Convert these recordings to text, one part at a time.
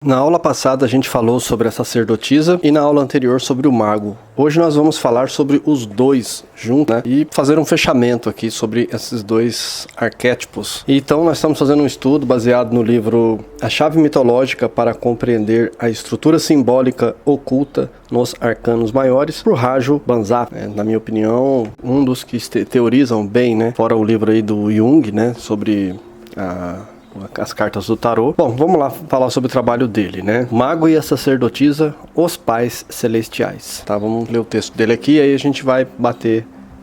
Na aula passada a gente falou sobre a sacerdotisa e na aula anterior sobre o mago. Hoje nós vamos falar sobre os dois juntos, né? E fazer um fechamento aqui sobre esses dois arquétipos. Então nós estamos fazendo um estudo baseado no livro A Chave Mitológica para Compreender a Estrutura Simbólica Oculta nos Arcanos Maiores, por Rajo Banzhaf. Na minha opinião, um dos que teorizam bem, né? Fora o livro aí do Jung, né? Sobre as cartas do tarô. Bom, vamos lá falar sobre o trabalho dele, né? O mago e a sacerdotisa, os pais celestiais. Tá, vamos ler o texto dele aqui e aí a gente vai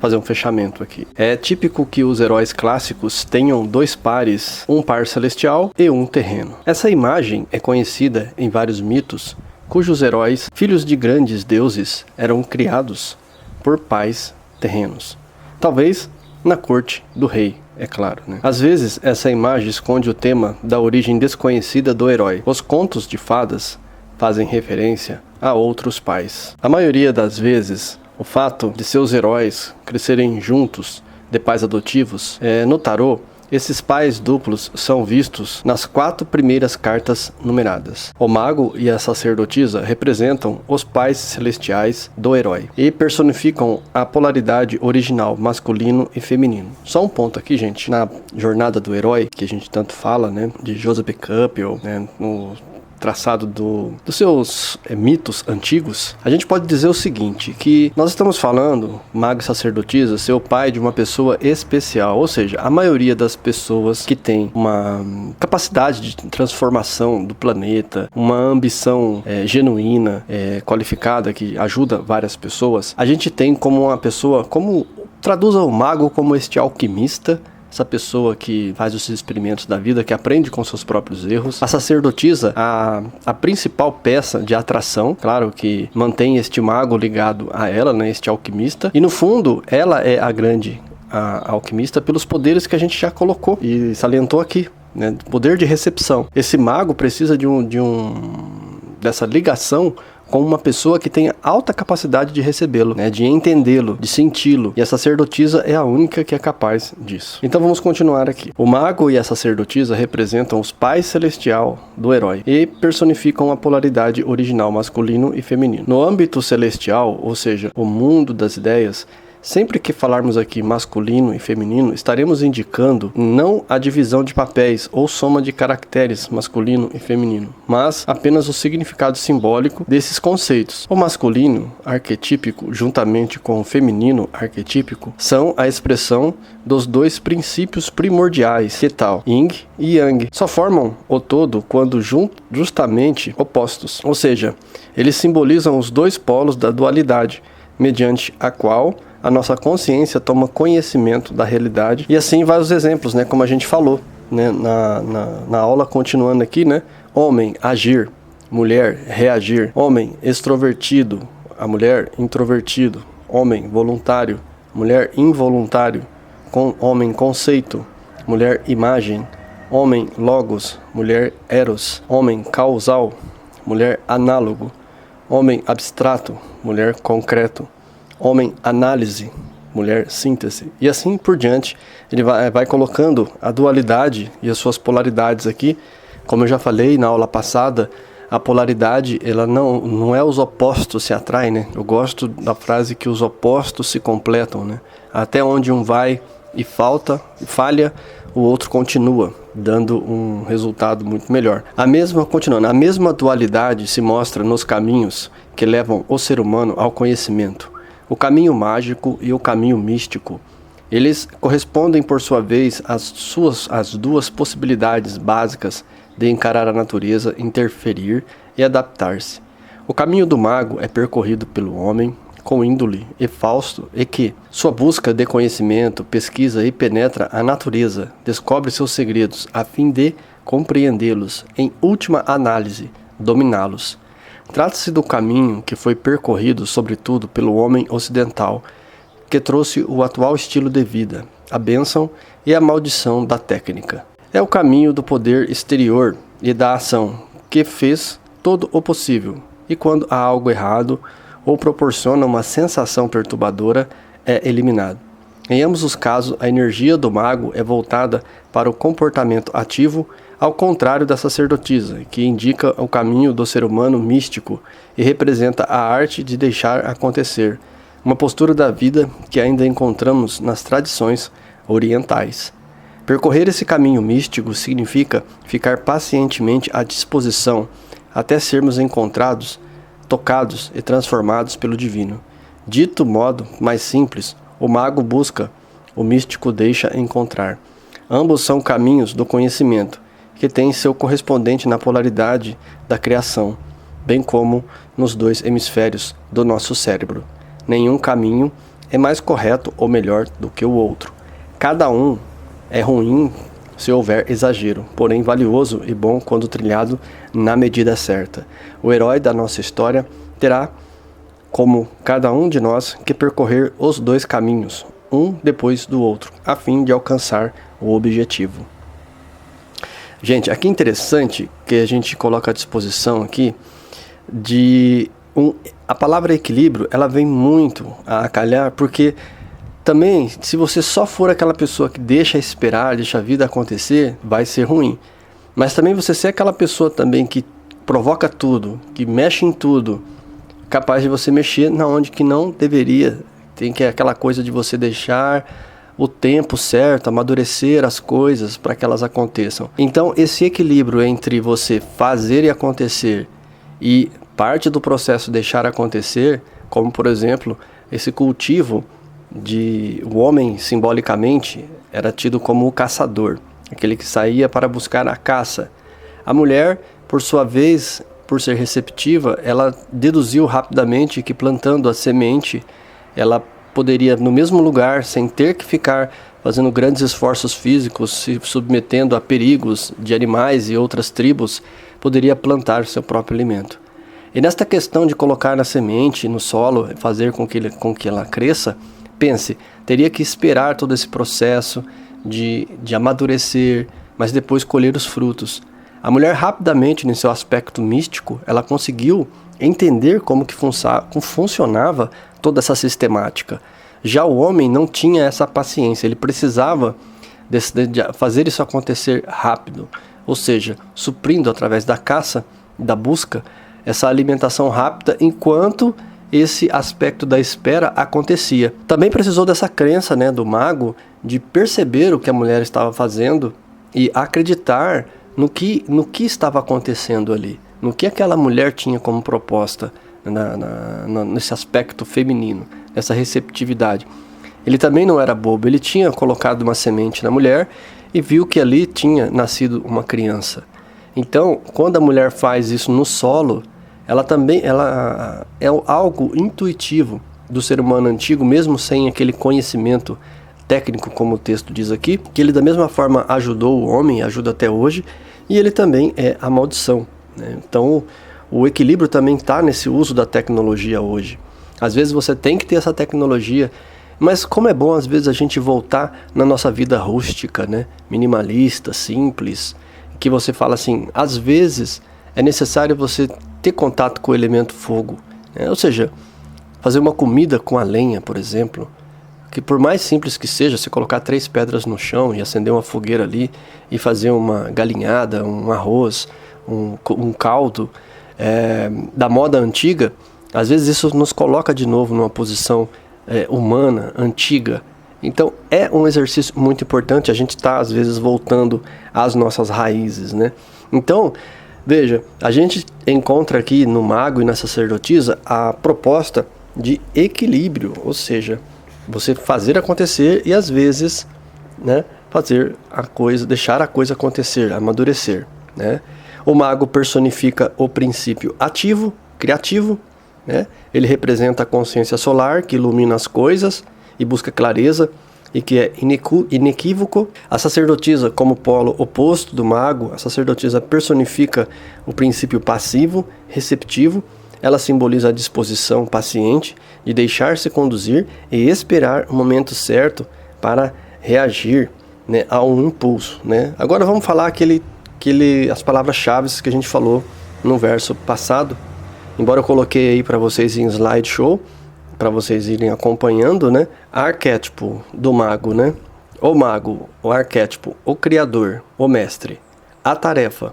fazer um fechamento aqui. É típico que os heróis clássicos tenham dois pares, um par celestial e um terreno. Essa imagem é conhecida em vários mitos, cujos heróis, filhos de grandes deuses, eram criados por pais terrenos. Talvez na corte do rei, é claro, né? Às vezes, essa imagem esconde o tema da origem desconhecida do herói. Os contos de fadas fazem referência a outros pais. A maioria das vezes, o fato de seus heróis crescerem juntos de pais adotivos, no tarô, esses pais duplos são vistos nas 4 primeiras cartas numeradas. O mago e a sacerdotisa representam os pais celestiais do herói e personificam a polaridade original masculino e feminino. Só um ponto aqui, gente, na jornada do herói, que a gente tanto fala, né, de Joseph Campbell, né, no traçado dos seus mitos antigos, a gente pode dizer o seguinte, que nós estamos falando, mago e sacerdotisa, ser o pai de uma pessoa especial, ou seja, a maioria das pessoas que tem uma capacidade de transformação do planeta, uma ambição genuína, qualificada, que ajuda várias pessoas, a gente tem como uma pessoa, como traduza o mago como este alquimista, essa pessoa que faz os experimentos da vida, que aprende com seus próprios erros. A sacerdotisa, a principal peça de atração, claro que mantém este mago ligado a ela, né, este alquimista. E no fundo, ela é a grande alquimista pelos poderes que a gente já colocou e salientou aqui, né, poder de recepção. Esse mago precisa dessa ligação com uma pessoa que tenha alta capacidade de recebê-lo, né, de entendê-lo, de senti-lo. E a sacerdotisa é a única que é capaz disso. Então vamos continuar aqui. O mago e a sacerdotisa representam os pais celestial do herói e personificam a polaridade original masculino e feminino. No âmbito celestial, ou seja, o mundo das ideias, sempre que falarmos aqui masculino e feminino, estaremos indicando não a divisão de papéis ou soma de caracteres masculino e feminino, mas apenas o significado simbólico desses conceitos. O masculino arquetípico, juntamente com o feminino arquetípico, são a expressão dos dois princípios primordiais, que tal Yin e Yang. Só formam o todo quando justamente opostos, ou seja, eles simbolizam os dois polos da dualidade, mediante a qual a nossa consciência toma conhecimento da realidade. E assim vários exemplos, né, como a gente falou, né, na aula continuando aqui, né, homem, agir, mulher, reagir, homem, extrovertido, a mulher, introvertido, homem, voluntário, mulher, involuntário, homem, conceito, mulher, imagem, homem, logos, mulher, eros, homem, causal, mulher, análogo, homem, abstrato, mulher, concreto, homem, análise, mulher, síntese. E assim por diante, ele vai colocando a dualidade e as suas polaridades aqui. Como eu já falei na aula passada, a polaridade, ela não é os opostos se atraem, né? Eu gosto da frase que os opostos se completam, né? Até onde um vai e falha, o outro continua, dando um resultado muito melhor. A mesma dualidade se mostra nos caminhos que levam o ser humano ao conhecimento. O caminho mágico e o caminho místico. Eles correspondem, por sua vez, às duas possibilidades básicas de encarar a natureza, interferir e adaptar-se. O caminho do mago é percorrido pelo homem com índole e fausto e que sua busca de conhecimento, pesquisa e penetra a natureza, descobre seus segredos a fim de compreendê-los, em última análise, dominá-los. Trata-se do caminho que foi percorrido, sobretudo, pelo homem ocidental, que trouxe o atual estilo de vida, a bênção e a maldição da técnica. É o caminho do poder exterior e da ação, que fez todo o possível, e quando há algo errado ou proporciona uma sensação perturbadora, é eliminado. Em ambos os casos, a energia do mago é voltada para o comportamento ativo, ao contrário da sacerdotisa, que indica o caminho do ser humano místico e representa a arte de deixar acontecer, uma postura da vida que ainda encontramos nas tradições orientais. Percorrer esse caminho místico significa ficar pacientemente à disposição até sermos encontrados, tocados e transformados pelo divino. Dito modo mais simples, o mago busca, o místico deixa encontrar. Ambos são caminhos do conhecimento, que tem seu correspondente na polaridade da criação, bem como nos dois hemisférios do nosso cérebro. Nenhum caminho é mais correto ou melhor do que o outro. Cada um é ruim se houver exagero, porém valioso e bom quando trilhado na medida certa. O herói da nossa história terá, como cada um de nós, que percorrer os dois caminhos, um depois do outro, a fim de alcançar o objetivo. Gente, aqui é interessante que a gente coloca à disposição aqui de a palavra equilíbrio, ela vem muito a calhar, porque também, se você só for aquela pessoa que deixa esperar, deixa a vida acontecer, vai ser ruim. Mas também você ser aquela pessoa também que provoca tudo, que mexe em tudo, capaz de você mexer na onde que não deveria. Tem que aquela coisa de você deixar o tempo certo, amadurecer as coisas para que elas aconteçam. Então, esse equilíbrio entre você fazer e acontecer e parte do processo deixar acontecer, como por exemplo, esse cultivo de o homem simbolicamente era tido como o caçador, aquele que saía para buscar a caça. A mulher, por sua vez, por ser receptiva, ela deduziu rapidamente que plantando a semente, ela poderia no mesmo lugar, sem ter que ficar fazendo grandes esforços físicos, se submetendo a perigos de animais e outras tribos, poderia plantar seu próprio alimento. E nesta questão de colocar a semente no solo, fazer com que ela cresça, pense, teria que esperar todo esse processo de amadurecer, mas depois colher os frutos. A mulher rapidamente, no seu aspecto místico, ela conseguiu entender como que funcionava toda essa sistemática. Já o homem não tinha essa paciência, ele precisava de fazer isso acontecer rápido, ou seja, suprindo através da caça, da busca, essa alimentação rápida enquanto esse aspecto da espera acontecia. Também precisou dessa crença, do mago, de perceber o que a mulher estava fazendo e acreditar no que estava acontecendo ali, no que aquela mulher tinha como proposta nesse aspecto feminino, nessa receptividade. Ele também não era bobo, ele tinha colocado uma semente na mulher e viu que ali tinha nascido uma criança. Então, quando a mulher faz isso no solo, ela é algo intuitivo do ser humano antigo, mesmo sem aquele conhecimento técnico, como o texto diz aqui, que ele da mesma forma ajudou o homem, ajuda até hoje, e ele também é a maldição, Então, o equilíbrio também está nesse uso da tecnologia hoje. Às vezes você tem que ter essa tecnologia, mas como é bom às vezes a gente voltar na nossa vida rústica, minimalista, simples, que você fala assim, às vezes é necessário você ter contato com o elemento fogo, ou seja, fazer uma comida com a lenha, por exemplo, que por mais simples que seja, você colocar 3 pedras no chão e acender uma fogueira ali e fazer uma galinhada, um arroz, um caldo da moda antiga, às vezes isso nos coloca de novo numa posição humana, antiga. Então é um exercício muito importante, a gente está às vezes voltando às nossas raízes, Então, veja, a gente encontra aqui no mago e na sacerdotisa a proposta de equilíbrio, ou seja, você fazer acontecer e às vezes, fazer a coisa, deixar a coisa acontecer, amadurecer, O mago personifica o princípio ativo, criativo, Ele representa a consciência solar que ilumina as coisas e busca clareza e que é inequívoco. A sacerdotisa, como polo oposto do mago, a sacerdotisa personifica o princípio passivo, receptivo. Ela simboliza a disposição paciente de deixar-se conduzir e esperar o momento certo para reagir a um impulso. Agora vamos falar as palavras-chave que a gente falou no verso passado. Embora eu coloquei aí para vocês em slideshow, para vocês irem acompanhando, Arquétipo do mago, O mago, o arquétipo, o criador, o mestre. A tarefa.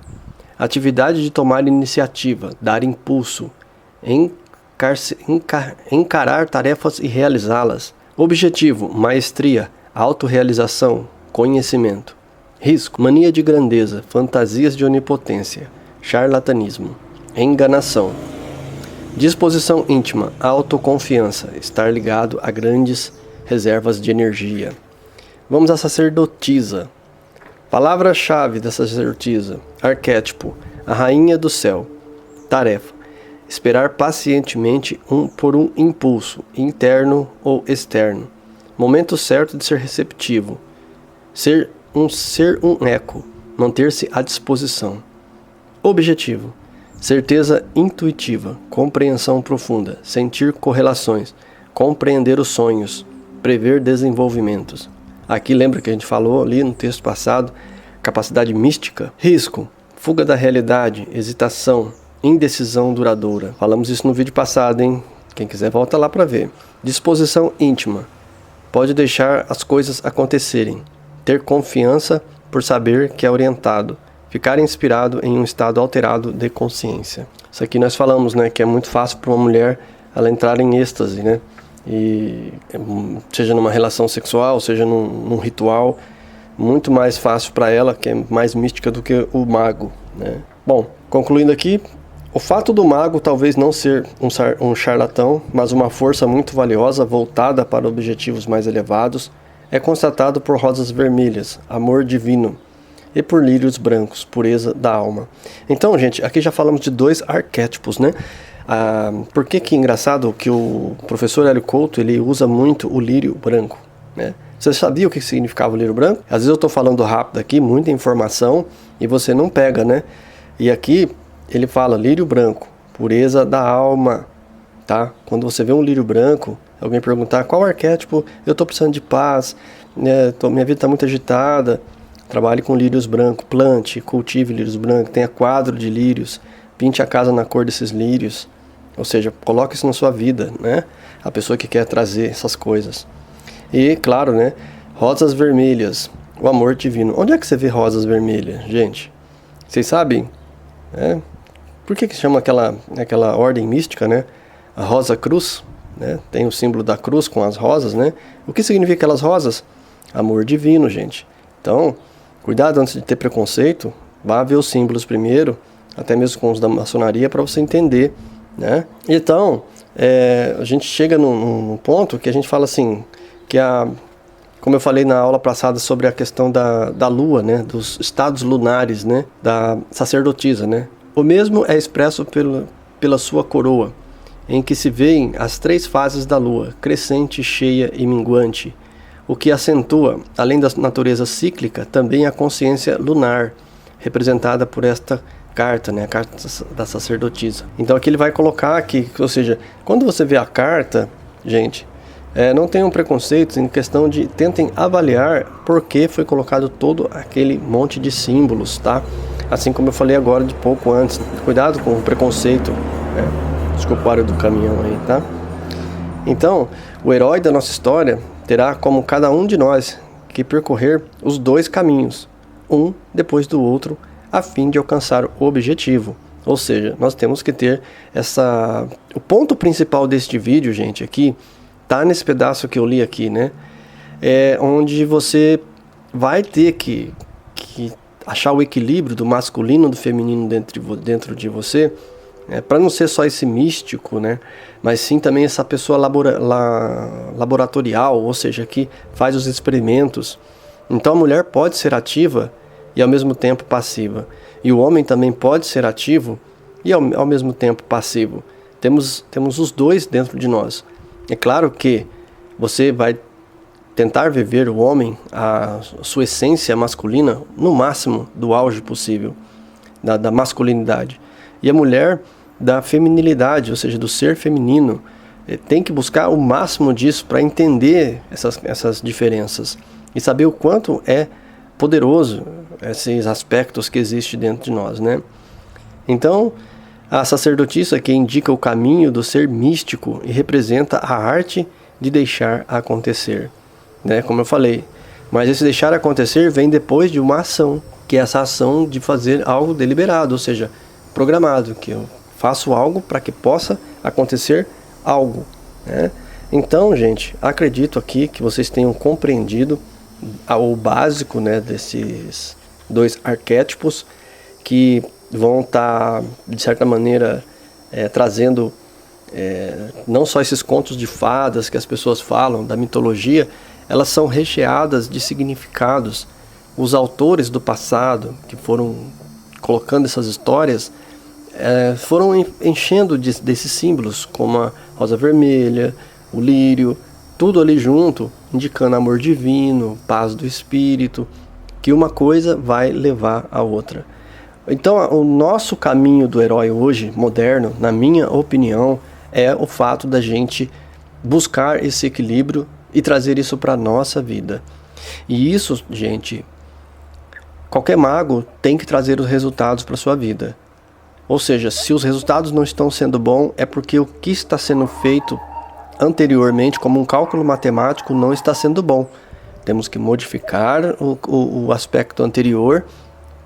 Atividade de tomar iniciativa, dar impulso, encarar tarefas e realizá-las. Objetivo, maestria, autorrealização, conhecimento. Risco, mania de grandeza, fantasias de onipotência, charlatanismo, enganação. Disposição íntima, autoconfiança, estar ligado a grandes reservas de energia. Vamos à sacerdotisa. Palavra-chave da sacerdotisa, arquétipo, a rainha do céu. Tarefa, esperar pacientemente por um impulso, interno ou externo. Momento certo de ser receptivo. Ser um eco, manter-se à disposição. Objetivo, certeza intuitiva, compreensão profunda, sentir correlações, compreender os sonhos, prever desenvolvimentos. Aqui lembra que a gente falou ali no texto passado, capacidade mística. Risco, fuga da realidade, hesitação, indecisão duradoura. Falamos isso no vídeo passado, hein? Quem quiser volta lá para ver. Disposição íntima, pode deixar as coisas acontecerem. Ter confiança por saber que é orientado. Ficar inspirado em um estado alterado de consciência. Isso aqui nós falamos, né? Que é muito fácil para uma mulher ela entrar em êxtase, né? E seja numa relação sexual, seja num ritual, muito mais fácil para ela, que é mais mística do que o mago, né? Bom, concluindo aqui, o fato do mago talvez não ser um charlatão, mas uma força muito valiosa voltada para objetivos mais elevados, é constatado por rosas vermelhas, amor divino, e por lírios brancos, pureza da alma. Então, gente, aqui já falamos de 2 arquétipos, né? Por que engraçado que o professor Hélio Couto, ele usa muito o lírio branco, né? Você sabia o que significava o lírio branco? Às vezes eu estou falando rápido aqui, muita informação, e você não pega, né? E aqui ele fala lírio branco, pureza da alma, tá? Quando você vê um lírio branco, alguém perguntar qual arquétipo, eu estou precisando de paz, né? Minha vida está muito agitada. Trabalhe com lírios brancos, plante, cultive lírios brancos, tenha quadro de lírios, pinte a casa na cor desses lírios. Ou seja, coloque isso na sua vida, né? A pessoa que quer trazer essas coisas. E, claro, né? Rosas vermelhas, o amor divino. Onde é que você vê rosas vermelhas, gente? Vocês sabem? Por que chama aquela ordem mística, né? A rosa cruz, né? Tem o símbolo da cruz com as rosas, né? O que significa aquelas rosas? Amor divino, gente. Então, cuidado antes de ter preconceito, vá ver os símbolos primeiro, até mesmo com os da maçonaria, para você entender, né? Então, a gente chega num ponto que a gente fala assim, que como eu falei na aula passada sobre a questão da lua, né? Dos estados lunares, né? Da sacerdotisa, né? O mesmo é expresso pela sua coroa, em que se veem as 3 fases da lua, crescente, cheia e minguante, o que acentua, além da natureza cíclica, também a consciência lunar, representada por esta carta, né, a carta da sacerdotisa. Então aqui ele vai colocar aqui, ou seja, quando você vê a carta, gente, não tenham preconceitos em questão de tentem avaliar por que foi colocado todo aquele monte de símbolos, tá? Assim como eu falei agora de pouco antes, cuidado com o preconceito, desculpa o barulho do caminhão aí, tá? Então, o herói da nossa história terá como cada um de nós que percorrer os 2 caminhos, um depois do outro, a fim de alcançar o objetivo. Ou seja, nós temos que ter o ponto principal deste vídeo, gente, aqui, tá nesse pedaço que eu li aqui, né? Onde você vai ter que achar o equilíbrio do masculino e do feminino dentro de você, para não ser só esse místico, né? Mas sim também essa pessoa laboratorial, ou seja, que faz os experimentos. Então a mulher pode ser ativa e ao mesmo tempo passiva. E o homem também pode ser ativo e ao mesmo tempo passivo. Temos os 2 dentro de nós. É claro que você vai tentar viver o homem, a sua essência masculina, no máximo do auge possível, da masculinidade. E a mulher da feminilidade, ou seja, do ser feminino, tem que buscar o máximo disso para entender essas diferenças e saber o quanto é poderoso esses aspectos que existem dentro de nós, né? Então, a sacerdotisa que indica o caminho do ser místico e representa a arte de deixar acontecer, né? Como eu falei, mas esse deixar acontecer vem depois de uma ação, que é essa ação de fazer algo deliberado, ou seja, programado, que eu faço algo para que possa acontecer algo, né? Então, gente, acredito aqui que vocês tenham compreendido o básico, né, desses dois arquétipos que vão estar, de certa maneira, trazendo não só esses contos de fadas que as pessoas falam, da mitologia, elas são recheadas de significados. Os autores do passado, que foram colocando essas histórias, foram enchendo desses símbolos, como a rosa vermelha, o lírio, tudo ali junto, indicando amor divino, paz do espírito, que uma coisa vai levar a outra. Então, o nosso caminho do herói hoje, moderno, na minha opinião, é o fato da gente buscar esse equilíbrio e trazer isso para a nossa vida. E isso, gente, qualquer mago tem que trazer os resultados para a sua vida. Ou seja, se os resultados não estão sendo bons, é porque o que está sendo feito anteriormente, como um cálculo matemático, não está sendo bom. Temos que modificar o aspecto anterior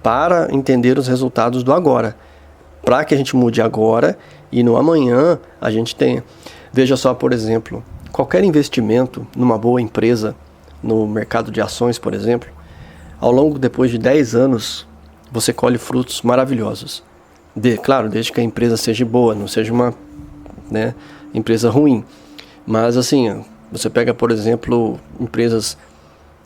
para entender os resultados do agora. Para que a gente mude agora e no amanhã a gente tenha. Veja só, por exemplo, qualquer investimento numa boa empresa, no mercado de ações, por exemplo, ao longo, depois de 10 anos, você colhe frutos maravilhosos. Claro, desde que a empresa seja boa, não seja uma, né, empresa ruim. Mas assim, você pega, por exemplo, empresas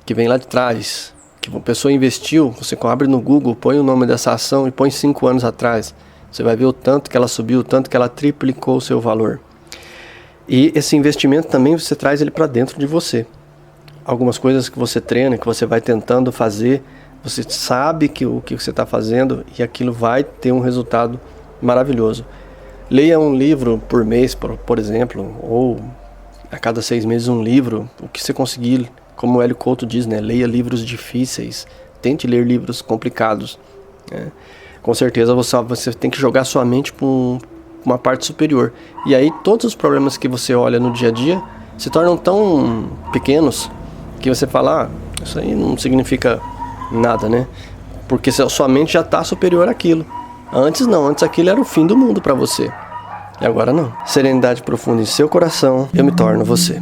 que vêm lá de trás, que uma pessoa investiu, você abre no Google, põe o nome dessa ação e põe 5 anos atrás. Você vai ver o tanto que ela subiu, o tanto que ela triplicou o seu valor. E esse investimento também você traz ele para dentro de você. Algumas coisas que você treina, que você vai tentando fazer, você sabe que o que você está fazendo e aquilo vai ter um resultado maravilhoso. Leia um livro por mês, por exemplo, ou a cada 6 meses um livro, o que você conseguir, como o Hélio Couto diz, né? Leia livros difíceis, tente ler livros complicados, né? Com certeza você tem que jogar sua mente para uma parte superior. E aí todos os problemas que você olha no dia a dia se tornam tão pequenos que você fala, isso aí não significa nada, né? Porque sua mente já está superior àquilo. Antes não, antes aquilo era o fim do mundo para você. E agora não. Serenidade profunda em seu coração, eu me torno você.